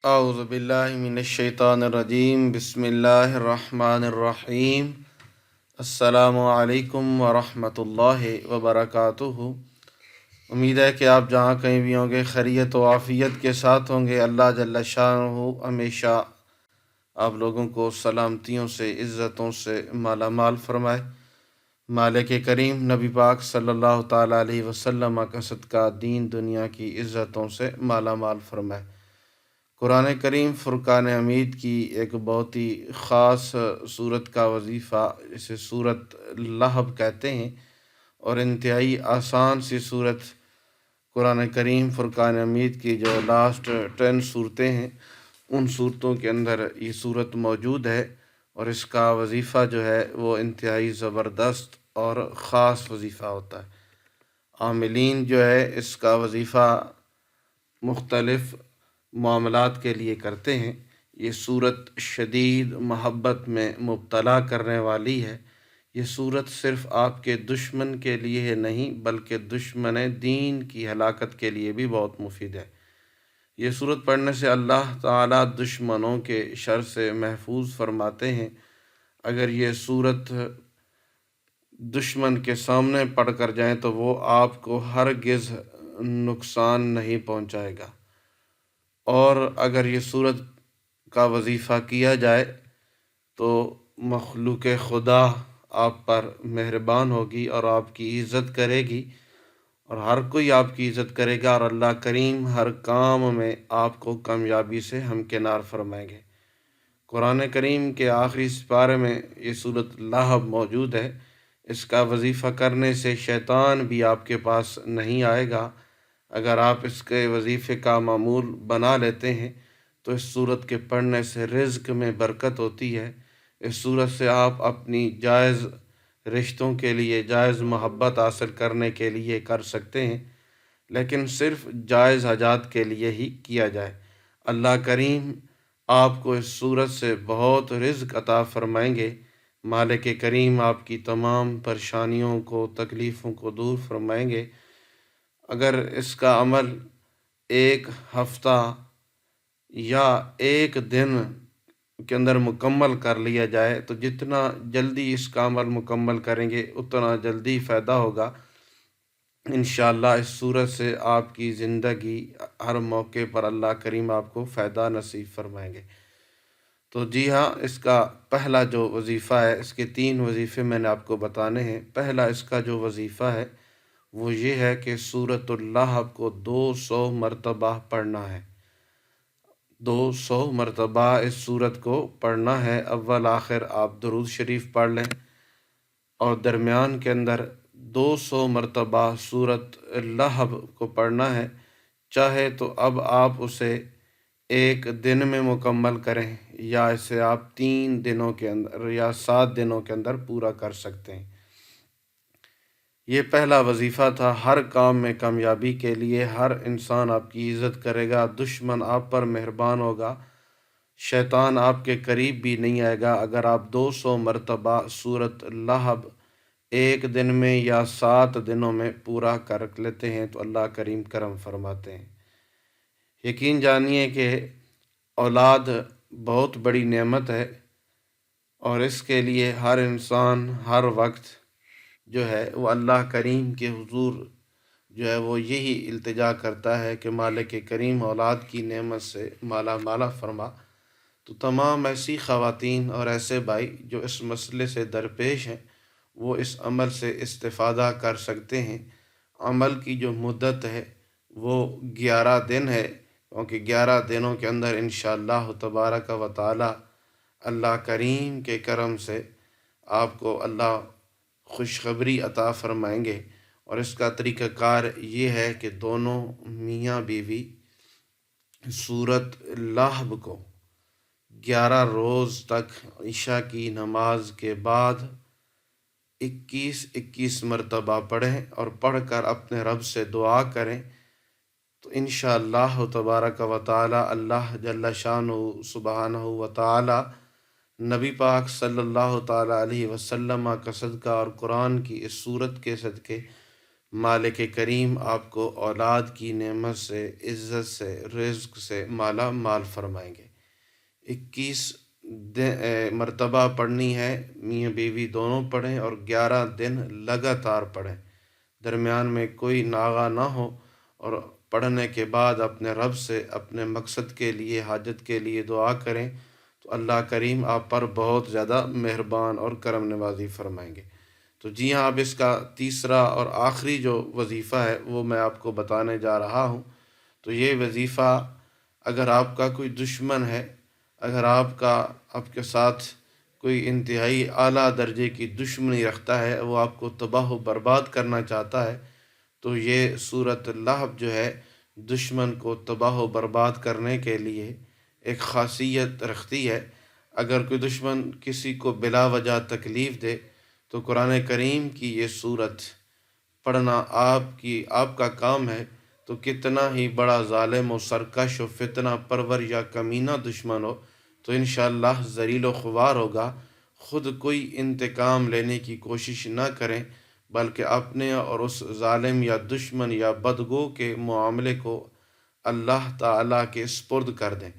اعوذ باللہ من الشیطان الرجیم، بسم اللہ الرحمن الرحیم۔ السلام علیکم ورحمۃ اللہ وبرکاتہ۔ امید ہے کہ آپ جہاں کہیں بھی ہوں گے خیریت و عافیت کے ساتھ ہوں گے۔ اللہ جل شانہ ہمیشہ آپ لوگوں کو سلامتیوں سے، عزتوں سے مالا مال فرمائے۔ مالک کریم نبی پاک صلی اللہ تعالیٰ علیہ وسلم کا صدقہ دین دنیا کی عزتوں سے مالا مال فرمائے۔ قرآن کریم فرقان حمید کی ایک بہت ہی خاص صورت کا وظیفہ، اسے صورت لہب کہتے ہیں، اور انتہائی آسان سی صورت قرآن کریم فرقان حمید کی جو لاسٹ 10 صورتیں ہیں، ان صورتوں کے اندر یہ صورت موجود ہے، اور اس کا وظیفہ جو ہے وہ انتہائی زبردست اور خاص وظیفہ ہوتا ہے۔ عاملین جو ہے اس کا وظیفہ مختلف معاملات کے لیے کرتے ہیں۔ یہ صورت شدید محبت میں مبتلا کرنے والی ہے۔ یہ صورت صرف آپ کے دشمن کے لیے نہیں بلکہ دشمن دین کی ہلاکت کے لیے بھی بہت مفید ہے۔ یہ صورت پڑھنے سے اللہ تعالیٰ دشمنوں کے شر سے محفوظ فرماتے ہیں۔ اگر یہ صورت دشمن کے سامنے پڑھ کر جائیں تو وہ آپ کو ہرگز نقصان نہیں پہنچائے گا، اور اگر یہ صورت کا وظیفہ کیا جائے تو مخلوق خدا آپ پر مہربان ہوگی اور آپ کی عزت کرے گی، اور ہر کوئی آپ کی عزت کرے گا، اور اللہ کریم ہر کام میں آپ کو کامیابی سے ہمکنار فرمائیں گے۔ قرآن کریم کے آخری سپارے میں یہ صورت لہب موجود ہے۔ اس کا وظیفہ کرنے سے شیطان بھی آپ کے پاس نہیں آئے گا۔ اگر آپ اس کے وظیفے کا معمول بنا لیتے ہیں تو اس صورت کے پڑھنے سے رزق میں برکت ہوتی ہے۔ اس صورت سے آپ اپنی جائز رشتوں کے لیے جائز محبت حاصل کرنے کے لیے کر سکتے ہیں، لیکن صرف جائز حاجات کے لیے ہی کیا جائے۔ اللہ کریم آپ کو اس صورت سے بہت رزق عطا فرمائیں گے۔ مالک کریم آپ کی تمام پریشانیوں کو، تکلیفوں کو دور فرمائیں گے۔ اگر اس کا عمل ایک ہفتہ یا ایک دن کے اندر مکمل کر لیا جائے تو جتنا جلدی اس کا عمل مکمل کریں گے اتنا جلدی فائدہ ہوگا۔ انشاءاللہ اس صورت سے آپ کی زندگی ہر موقع پر اللہ کریم آپ کو فائدہ نصیب فرمائیں گے۔ تو جی ہاں، اس کا پہلا جو وظیفہ ہے، اس کے 3 وظیفے میں نے آپ کو بتانے ہیں۔ پہلا اس کا جو وظیفہ ہے وہ یہ ہے کہ سورۃ اللہب کو 200 مرتبہ پڑھنا ہے۔ 200 مرتبہ اس سورت کو پڑھنا ہے۔ اول آخر آپ درود شریف پڑھ لیں، اور درمیان کے اندر 200 مرتبہ سورۃ اللہب کو پڑھنا ہے۔ چاہے تو اب آپ اسے ایک دن میں مکمل کریں، یا اسے آپ 3 دنوں کے اندر یا 7 دنوں کے اندر پورا کر سکتے ہیں۔ یہ پہلا وظیفہ تھا۔ ہر کام میں کامیابی کے لیے ہر انسان آپ کی عزت کرے گا، دشمن آپ پر مہربان ہوگا، شیطان آپ کے قریب بھی نہیں آئے گا اگر آپ 200 مرتبہ سورۃ لہب ایک دن میں یا 7 دنوں میں پورا کر لیتے ہیں تو اللہ کریم کرم فرماتے ہیں۔ یقین جانیے کہ اولاد بہت بڑی نعمت ہے، اور اس کے لیے ہر انسان ہر وقت جو ہے وہ اللہ کریم کے حضور جو ہے وہ یہی التجا کرتا ہے کہ مالک کریم اولاد کی نعمت سے مالا مالا فرما۔ تو تمام ایسی خواتین اور ایسے بھائی جو اس مسئلے سے درپیش ہیں وہ اس عمل سے استفادہ کر سکتے ہیں۔ عمل کی جو مدت ہے وہ 11 دن ہے، کیونکہ 11 دنوں کے اندر انشاءاللہ تبارک و تعالی اللہ کریم کے کرم سے آپ کو اللہ خوشخبری عطا فرمائیں گے۔ اور اس کا طریقہ کار یہ ہے کہ دونوں میاں بیوی سورۃ لہب کو 11 روز تک عشاء کی نماز کے بعد 21 مرتبہ پڑھیں، اور پڑھ کر اپنے رب سے دعا کریں تو انشاءاللہ تبارک و تعالی اللہ جل شانہ سبحانہ و تعالی نبی پاک صلی اللہ تعالی علیہ وسلم کا صدقہ اور قرآن کی اس صورت کے صدقے مالک کریم آپ کو اولاد کی نعمت سے، عزت سے، رزق سے مالا مال فرمائیں گے۔ 21 مرتبہ پڑھنی ہے، میاں بیوی دونوں پڑھیں اور 11 دن لگاتار پڑھیں، درمیان میں کوئی ناغہ نہ ہو، اور پڑھنے کے بعد اپنے رب سے اپنے مقصد کے لیے، حاجت کے لیے دعا کریں تو اللہ کریم آپ پر بہت زیادہ مہربان اور کرم نوازی فرمائیں گے۔ تو جی ہاں، اب اس کا تیسرا اور آخری جو وظیفہ ہے وہ میں آپ کو بتانے جا رہا ہوں۔ تو یہ وظیفہ، اگر آپ کا کوئی دشمن ہے، اگر آپ کے ساتھ کوئی انتہائی اعلیٰ درجے کی دشمنی رکھتا ہے، وہ آپ کو تباہ و برباد کرنا چاہتا ہے، تو یہ سورۃ لہب جو ہے دشمن کو تباہ و برباد کرنے کے لیے ایک خاصیت رکھتی ہے۔ اگر کوئی دشمن کسی کو بلا وجہ تکلیف دے تو قرآن کریم کی یہ صورت پڑھنا آپ کا کام ہے، تو کتنا ہی بڑا ظالم و سرکش و فتنہ پرور یا کمینہ دشمن ہو تو انشاءاللہ ذلیل و خوار ہوگا۔ خود کوئی انتقام لینے کی کوشش نہ کریں، بلکہ اپنے اور اس ظالم یا دشمن یا بدگو کے معاملے کو اللہ تعالیٰ کے سپرد کر دیں،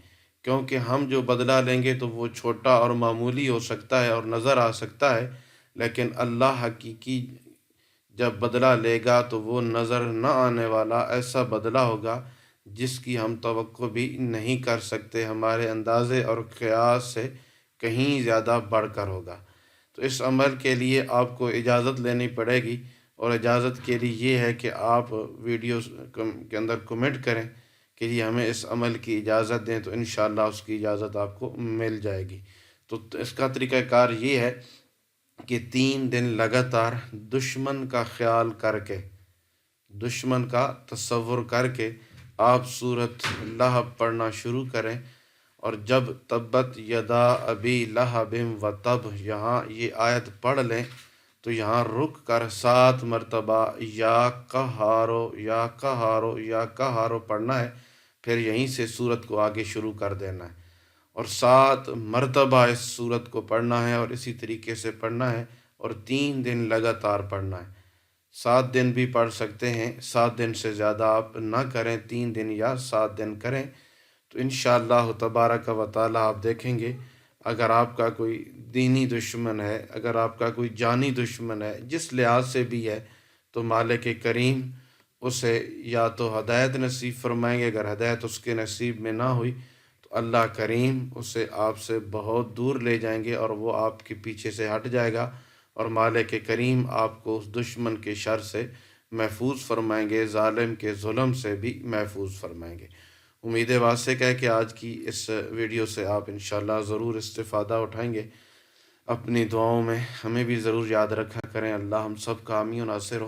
کیونکہ ہم جو بدلہ لیں گے تو وہ چھوٹا اور معمولی ہو سکتا ہے اور نظر آ سکتا ہے، لیکن اللہ حقیقی جب بدلہ لے گا تو وہ نظر نہ آنے والا ایسا بدلہ ہوگا جس کی ہم توقع بھی نہیں کر سکتے، ہمارے اندازے اور قیاس سے کہیں زیادہ بڑھ کر ہوگا۔ تو اس عمل کے لیے آپ کو اجازت لینی پڑے گی، اور اجازت کے لیے یہ ہے کہ آپ ویڈیو کے اندر کمنٹ کریں کہ یہ ہمیں اس عمل کی اجازت دیں، تو انشاءاللہ اس کی اجازت آپ کو مل جائے گی۔ تو اس کا طریقہ کار یہ ہے کہ 3 دن لگاتار دشمن کا خیال کر کے، دشمن کا تصور کر کے آپ سورۃ لہب پڑھنا شروع کریں، اور جب تبت یدا ابی لہب و تب یہاں یہ آیت پڑھ لیں تو یہاں رک کر 7 مرتبہ یا قہارو یا قہارو یا قہارو پڑھنا ہے، پھر یہیں سے سورت کو آگے شروع کر دینا ہے، اور 7 مرتبہ اس سورت کو پڑھنا ہے، اور اسی طریقے سے پڑھنا ہے، اور 3 دن لگاتار پڑھنا ہے۔ 7 دن بھی پڑھ سکتے ہیں، 7 دن سے زیادہ آپ نہ کریں، 3 دن یا 7 دن کریں، تو انشاءاللہ تبارک و تعالی آپ دیکھیں گے اگر آپ کا کوئی دینی دشمن ہے، اگر آپ کا کوئی جانی دشمن ہے، جس لحاظ سے بھی ہے، تو مالک کریم اسے یا تو ہدایت نصیب فرمائیں گے، اگر ہدایت اس کے نصیب میں نہ ہوئی تو اللہ کریم اسے آپ سے بہت دور لے جائیں گے، اور وہ آپ کے پیچھے سے ہٹ جائے گا، اور مالک کریم آپ کو اس دشمن کے شر سے محفوظ فرمائیں گے، ظالم کے ظلم سے بھی محفوظ فرمائیں گے۔ امید واسق ہے کہ آج کی اس ویڈیو سے آپ انشاءاللہ ضرور استفادہ اٹھائیں گے۔ اپنی دعاؤں میں ہمیں بھی ضرور یاد رکھا کریں۔ اللہ ہم سب کا حامی و ناصر ہو۔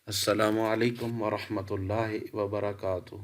السلام علیکم ورحمۃ اللہ وبرکاتہ۔